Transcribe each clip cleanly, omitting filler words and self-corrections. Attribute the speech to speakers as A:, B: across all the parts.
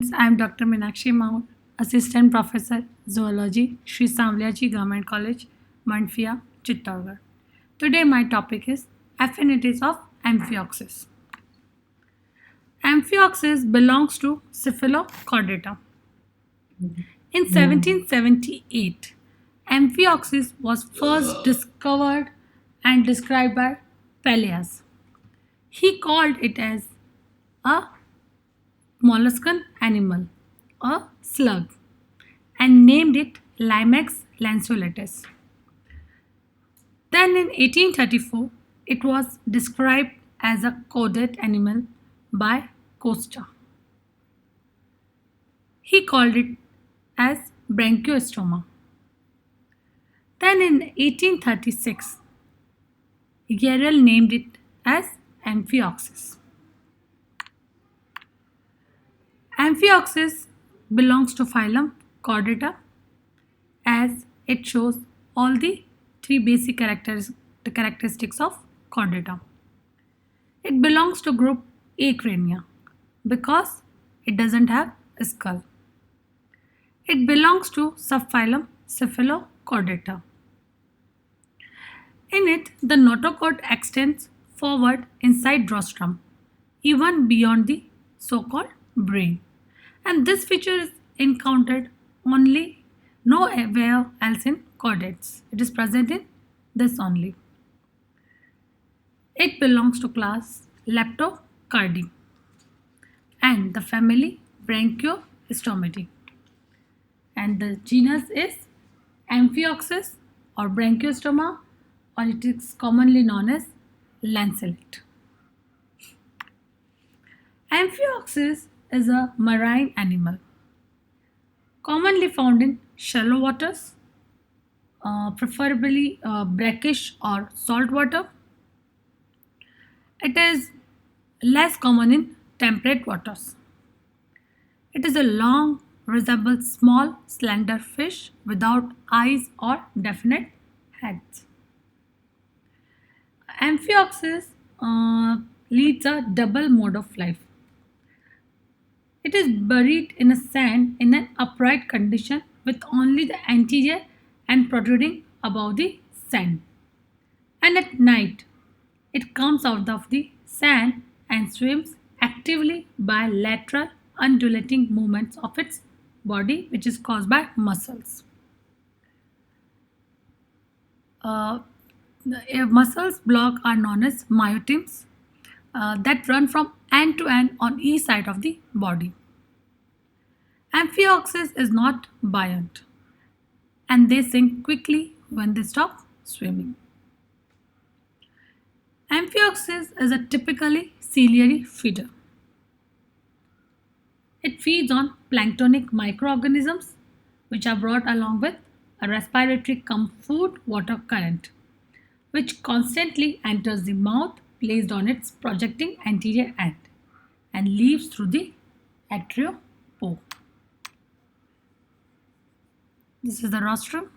A: I am Dr. Meenakshi Maur, Assistant Professor, Zoology, Sri Samvaliaji Government College, Manfia, Chittorgarh. Today my topic is affinities of Amphioxus. Amphioxus belongs to Cephalochordata. In 1778, Amphioxus was first discovered and described by Pallas. He called it as a molluscan animal, a slug, and named it Limax lanceolatus. Then in 1834, it was described as a chordate animal by Costa. He called it as Branchiostoma. Then in 1836, Yarrell named it as Amphioxus. Amphioxus belongs to phylum Chordata as it shows all the three basic characteristics of Chordata. It belongs to group Acrania because it doesn't have a skull. It belongs to subphylum Cephalochordata. In it, the notochord extends forward inside rostrum, even beyond the so-called brain. And this feature is encountered only nowhere else in chordates. It is present in this only. It belongs to class Leptocardi and the family Branchiostomati. And the genus is Amphioxus or Branchiostoma, or it is commonly known as lancelet. Amphioxus is a marine animal commonly found in shallow waters, preferably brackish or salt water. It is less common in temperate waters. It is a long, resembles small, slender fish without eyes or definite heads. Amphioxus leads a double mode of life. It is buried in a sand in an upright condition with only the anterior end protruding above the sand. And at night, it comes out of the sand and swims actively by lateral undulating movements of its body, which is caused by muscles. Uh, the muscles block are known as myotims that run from end to end on each side of the body. Amphioxus is not buoyant and they sink quickly when they stop swimming. Amphioxus is a typically ciliary feeder. It feeds on planktonic microorganisms which are brought along with a respiratory food water current, which constantly enters the mouth placed on its projecting anterior end and leaves through the arteriopore. This is the rostrum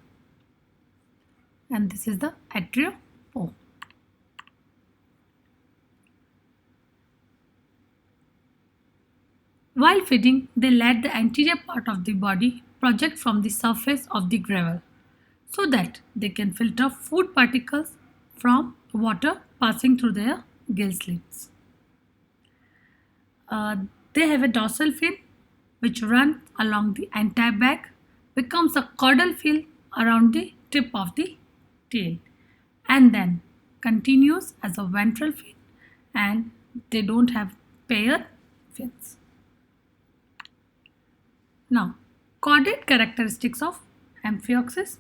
A: and this is the arteriopore. While feeding, they let the anterior part of the body project from the surface of the gravel so that they can filter food particles from water passing through their gill slits. Uh, they have a dorsal fin which runs along the entire back, becomes a caudal fin around the tip of the tail, and then continues as a ventral fin, and they don't have pair fins. Now, chordate characteristics of Amphioxus.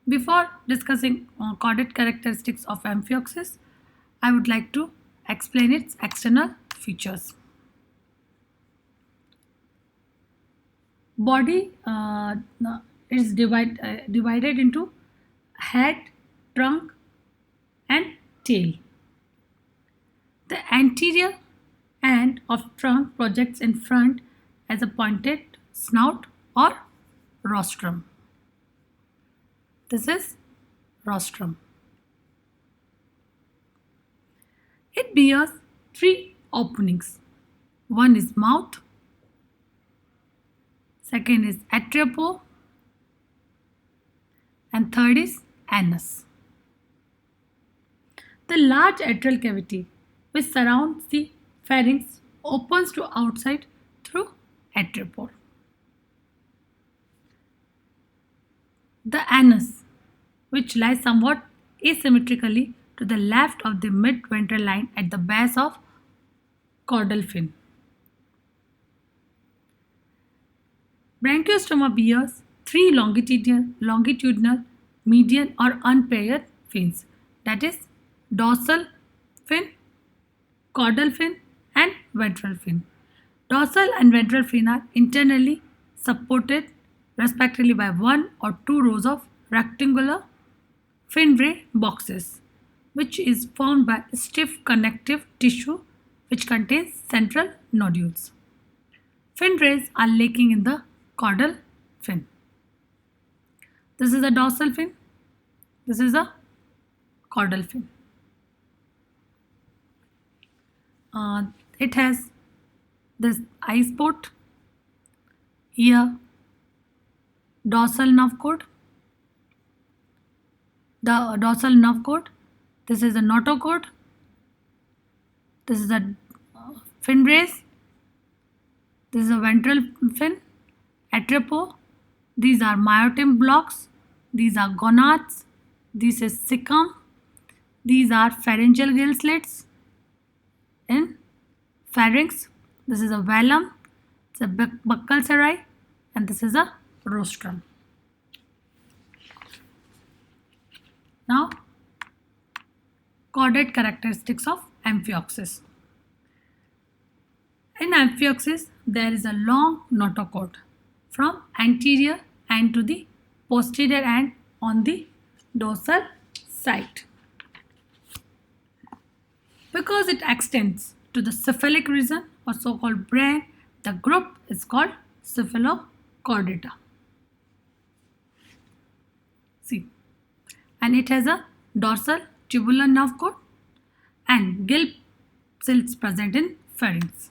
A: Before discussing chordate characteristics of Amphioxus, I would like to explain its external features. Body is divided into head, trunk, and tail. The anterior end of trunk projects in front as a pointed snout or rostrum. This is rostrum. It bears three openings. One is mouth, second is atriopo, and third is anus. The large atrial cavity which surrounds the pharynx opens to outside through atriopore. The anus, which lies somewhat asymmetrically to the left of the mid-ventral line at the base of caudal fin. Branchiostoma bears three longitudinal, median or unpaired fins, that is dorsal fin, caudal fin and ventral fin. Dorsal and ventral fin are internally supported respectively by one or two rows of rectangular fin-ray boxes, which is formed by stiff connective tissue which contains central nodules. Fin rays are lacking in the caudal fin. This is a dorsal fin. This is a caudal fin. It has this eye spot, here dorsal nerve cord, the dorsal nerve cord. This is a notochord. This is a fin rays. This is a ventral fin, atriopo. These are myotim blocks. These are gonads. This is cecum. These are pharyngeal gill slits in pharynx. This is a velum. It's a buccal serae, and this is a rostrum. Now, chordate characteristics of amphioxus. In amphioxus, there is a long notochord from anterior end to the posterior end on the dorsal side. Because it extends to the cephalic region or so-called brain, the group is called cephalochordata. See, and it has a dorsal tubular nerve cord and gill slits present in pharynx.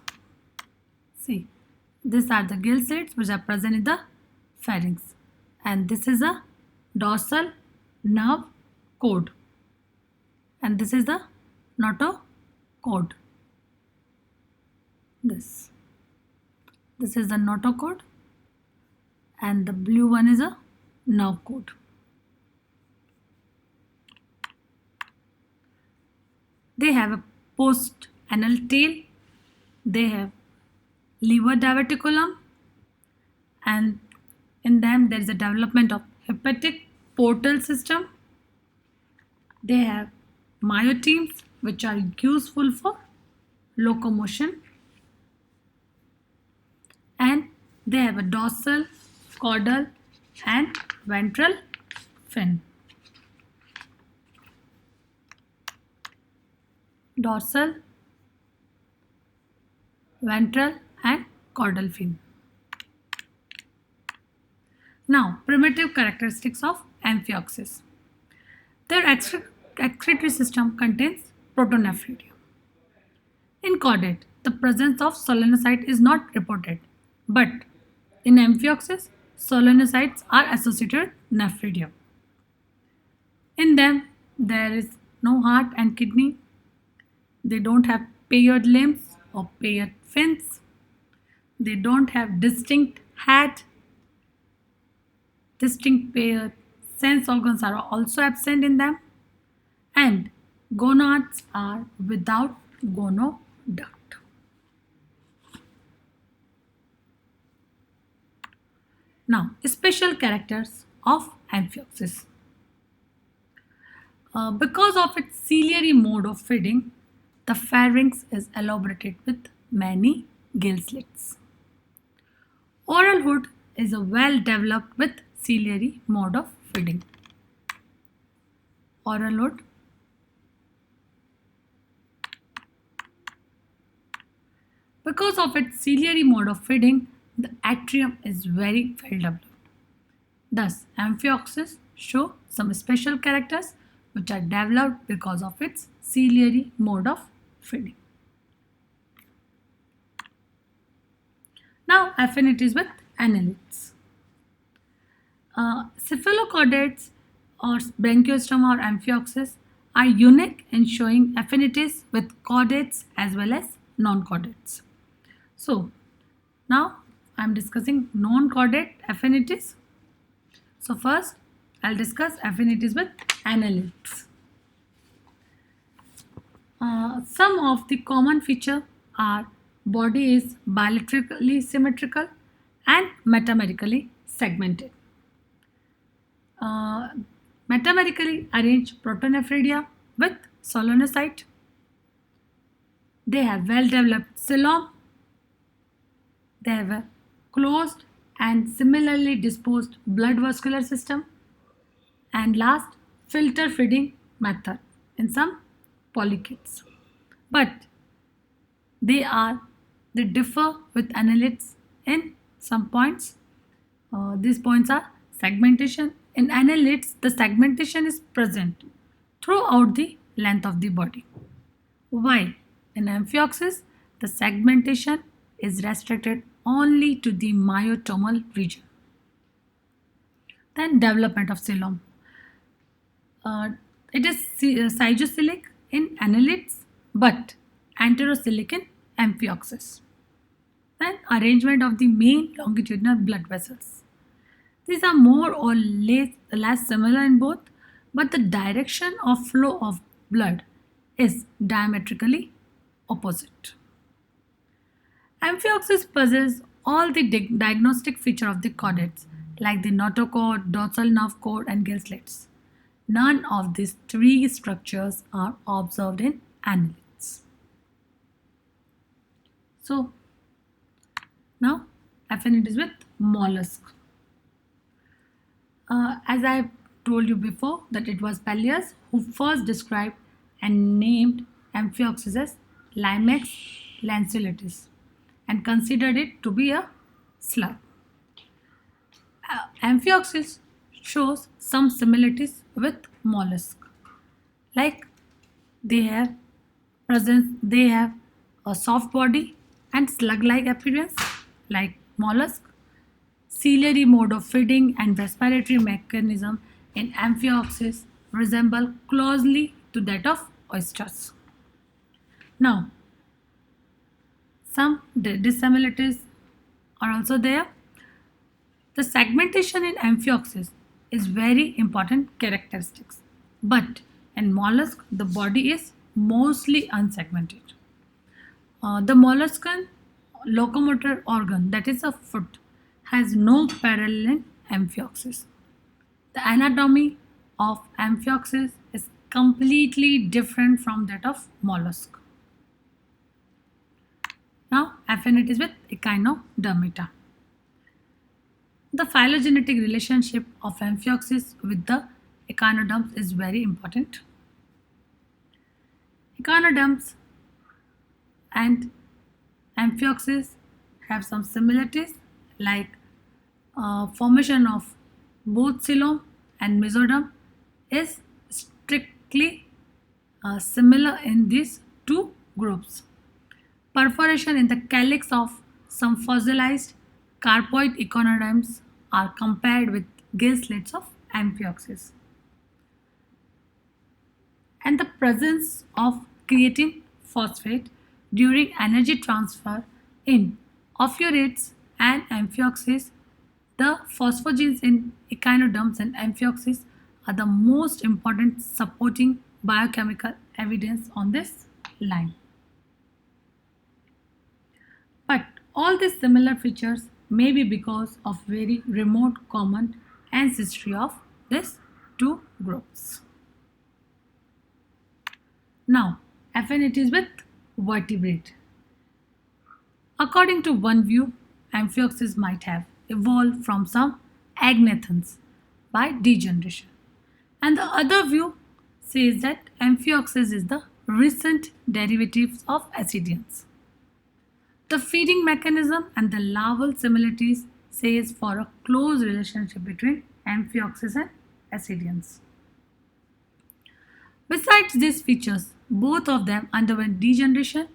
A: See, these are the gill slits which are present in the pharynx, and this is a dorsal nerve cord, and this is the notochord. This is the notochord, and the blue one is a nerve cord. They have a post-anal tail. They have lever diverticulum, and in them there is a development of hepatic portal system. They have myotemes which are useful for locomotion, and they have a dorsal, caudal and ventral fin. Dorsal, ventral and caudal fin. Now, primitive characteristics of amphioxus. Their excretory system contains protonephridia. In chordate, the presence of solenocyte is not reported, but in amphioxus, solenocytes are associated with nephridia. In them, there is no heart and kidney. They don't have paired limbs or paired fins. They don't have distinct head. Distinct paired sense organs are also absent in them, and gonads are without gonoduct. Now, special characters of amphioxus. Because of its ciliary mode of feeding, the pharynx is elaborated with many gill slits. Oral hood is a well developed with ciliary mode of feeding. Oral hood. Because of its ciliary mode of feeding, the atrium is very well developed. Thus, amphioxus show some special characters which are developed because of its ciliary mode of feeding. Now, affinities with annelids. Cephalochordates or Branchiostoma or Amphioxus are unique in showing affinities with chordates as well as non-chordates. So now I am discussing non-chordate affinities. So first I'll discuss affinities with annelids. Some of the common feature are body is bilaterally symmetrical and metamerically segmented. uh, Metamerically arranged protonephridia with solenocyte. They have well developed coelom. They have a closed and similarly disposed blood vascular system. And last, filter feeding method in some polychaetes. But they are they differ with annelids in some points. These points are segmentation. In annelids, the segmentation is present throughout the length of the body, while in Amphioxus, the segmentation is restricted only to the myotomal region. Then development of coelom. Uh, it is cygocylic in annelids but enterocylic in Amphioxus. Then arrangement of the main longitudinal blood vessels. These are more or less similar in both, but the direction of flow of blood is diametrically opposite. Amphioxus possesses all the diagnostic feature of the chordates, like the notochord, dorsal nerve cord, and gill slits. None of these three structures are observed in annelids. So, now affinities with mollusks. As I told you before, that it was Pallius who first described and named Amphioxus as Limex lanceolatus and considered it to be a slug. Amphioxus shows some similarities with mollusk, like they have they have a soft body and slug-like appearance like mollusk. Ciliary mode of feeding and respiratory mechanism in Amphioxus resemble closely to that of oysters. Now, some dissimilarities are also there. The segmentation in Amphioxus is very important characteristics, but in mollusk the body is mostly unsegmented. The molluscan locomotor organ, that is a foot, has no parallel in Amphioxus. The anatomy of Amphioxus is completely different from that of mollusk. Now, affinities with Echinodermata. The phylogenetic relationship of Amphioxus with the echinoderms is very important. Echinoderms and Amphioxus have some similarities like formation of both coelom and mesoderm is strictly similar in these two groups. Perforation in the calyx of some fossilized carpoid echinoderms are compared with gill slits of Amphioxus. And the presence of creatine phosphate during energy transfer in Ophiurids and Amphioxus, the phosphogenes in echinoderms and Amphioxus are the most important supporting biochemical evidence on this line. But all these similar features may be because of very remote common ancestry of these two groups. Now, affinities with vertebrate. According to one view, Amphioxus might have evolved from some agnathans by degeneration. And the other view says that Amphioxus is the recent derivatives of Ascidians. The feeding mechanism and the larval similarities says for a close relationship between Amphioxus and Ascidians. Besides these features, both of them underwent degeneration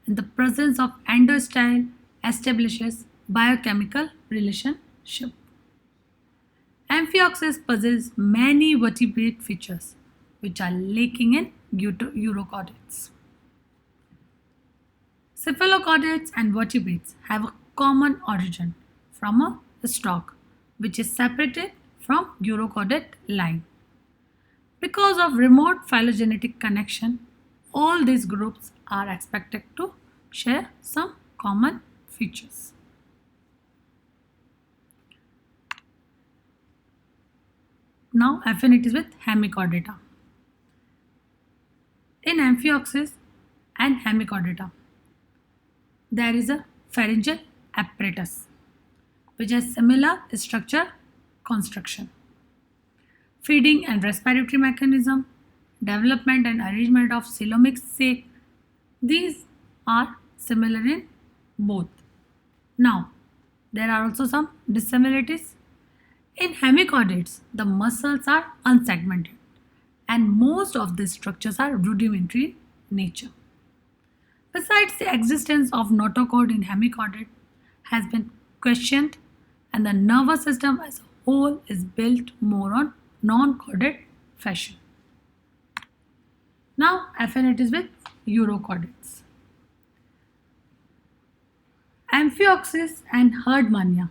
A: and the presence of endostyle establishes biochemical relationship. Amphioxus possess many vertebrate features which are lacking in eukaryotes. Cephalochordates and vertebrates have a common origin from a stalk which is separated from eukaryote line. Because of remote phylogenetic connection, all these groups are expected to share some common features. Now affinities with Hemichordata. In Amphioxus and Hemichordata, there is a pharyngeal apparatus which has similar structure construction. Feeding and respiratory mechanism, development and arrangement of coelomic sac, these are similar in both. Now, there are also some dissimilarities. In hemichordates, the muscles are unsegmented and most of the structures are rudimentary in nature. Besides, the existence of notochord in hemichordate has been questioned, and the nervous system as a whole is built more on non-chordate fashion. Now, affinities with urochordates. Amphioxus and Herdmania,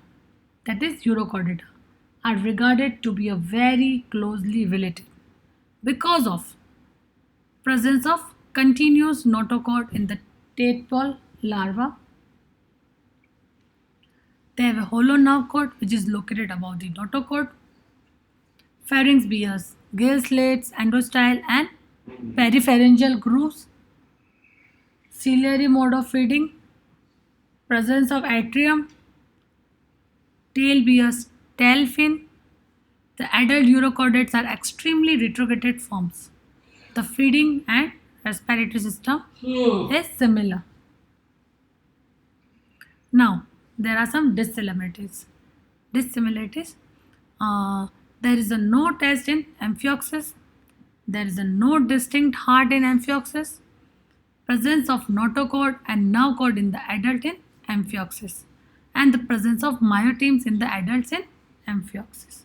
A: that is urochordata, are regarded to be a very closely related because of presence of continuous notochord in the tadpole larva. They have a hollow nerve cord which is located above the notochord. Pharynx bears gill slits, endostyle and peripharyngeal grooves. Ciliary mode of feeding. Presence of atrium. Tail bears tail fin. The adult urochordates are extremely retrograde forms. The feeding and respiratory system is similar. Now, there are some dissimilarities. Dissimilarities. There is a no test in Amphioxus. There is a no distinct heart in Amphioxus. Presence of notochord and nerve cord in the adult in Amphioxus. And the presence of myotemes in the adults in Amphioxus.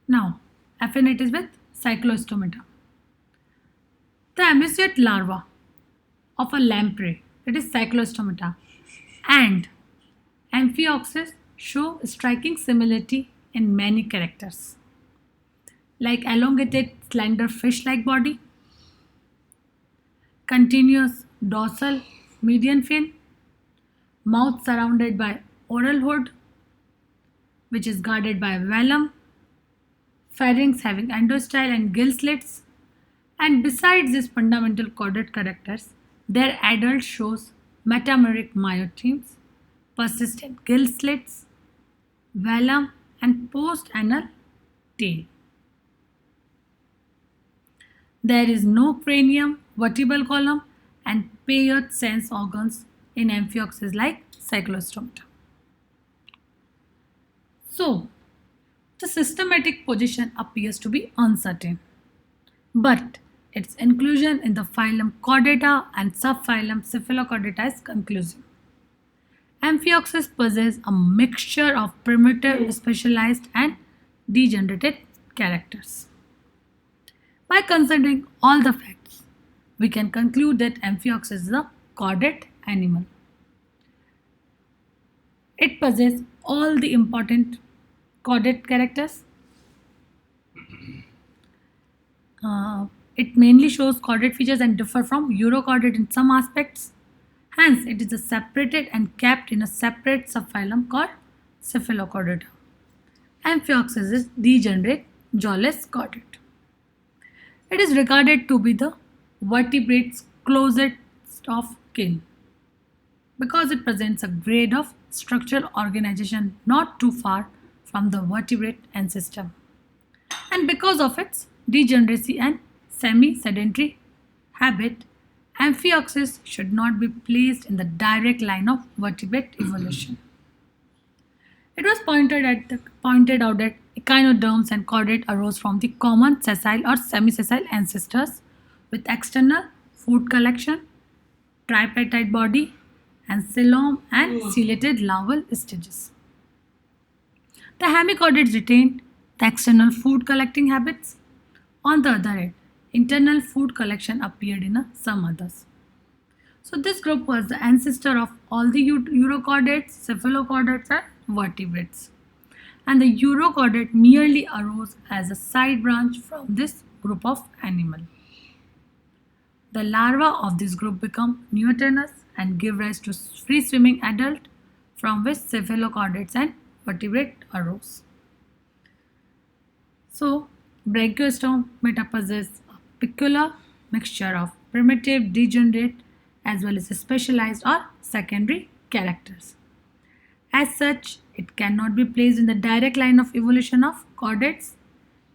A: Now, affinities with Cyclostomata. The ammosiote larva of a lamprey, that is Cyclostomata, and Amphioxus show striking similarity in many characters, like elongated slender fish-like body, continuous dorsal median fin, mouth surrounded by oral hood, which is guarded by velum, pharynx having endostyle and gill slits, and besides these fundamental chordate characters, their adult shows metameric myotemes, persistent gill slits, velum, and post-anal tail. There is no cranium, vertebral column, and paired sense organs in Amphioxus like Cyclostomata. So, the systematic position appears to be uncertain, but its inclusion in the phylum Chordata and subphylum Cephalochordata is conclusive. Amphioxus possess a mixture of primitive, specialized, and degenerated characters. By considering all the facts, we can conclude that Amphioxus is a chordate animal. It possesses all the important chordate characters. It mainly shows chordate features and differ from urochordate in some aspects. Hence, it is separated and kept in a separate subphylum called Cephalochordata. Amphioxus is degenerate jawless chordate. It is regarded to be the vertebrate's closest of kin because it presents a grade of structural organization not too far from the vertebrate ancestor, and because of its degeneracy and semi-sedentary habit, Amphioxus should not be placed in the direct line of vertebrate evolution. It was pointed out that echinoderms and chordate arose from the common sessile or semi-sessile ancestors with external food collection. tripartite body, and coelom and ciliated larval stages. The hemichordates retained the external food collecting habits. On the other hand, internal food collection appeared in some others. So this group was the ancestor of all the urochordates, cephalochordates and vertebrates. And the urochordate merely arose as a side branch from this group of animal. The larvae of this group become neotenous and give rise to free swimming adult from which cephalochordates and vertebrate arose. So, Brachiostomi possesses a peculiar mixture of primitive, degenerate, as well as specialized or secondary characters. As such, it cannot be placed in the direct line of evolution of chordates.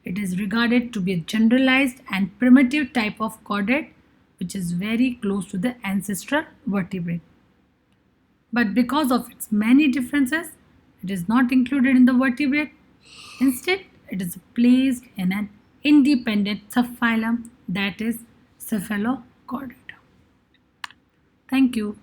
A: It is regarded to be a generalized and primitive type of chordate which is very close to the ancestral vertebrate. But because of its many differences, it is not included in the vertebrate. Instead, it is placed in an independent subphylum, that is Cephalochordata. Thank you.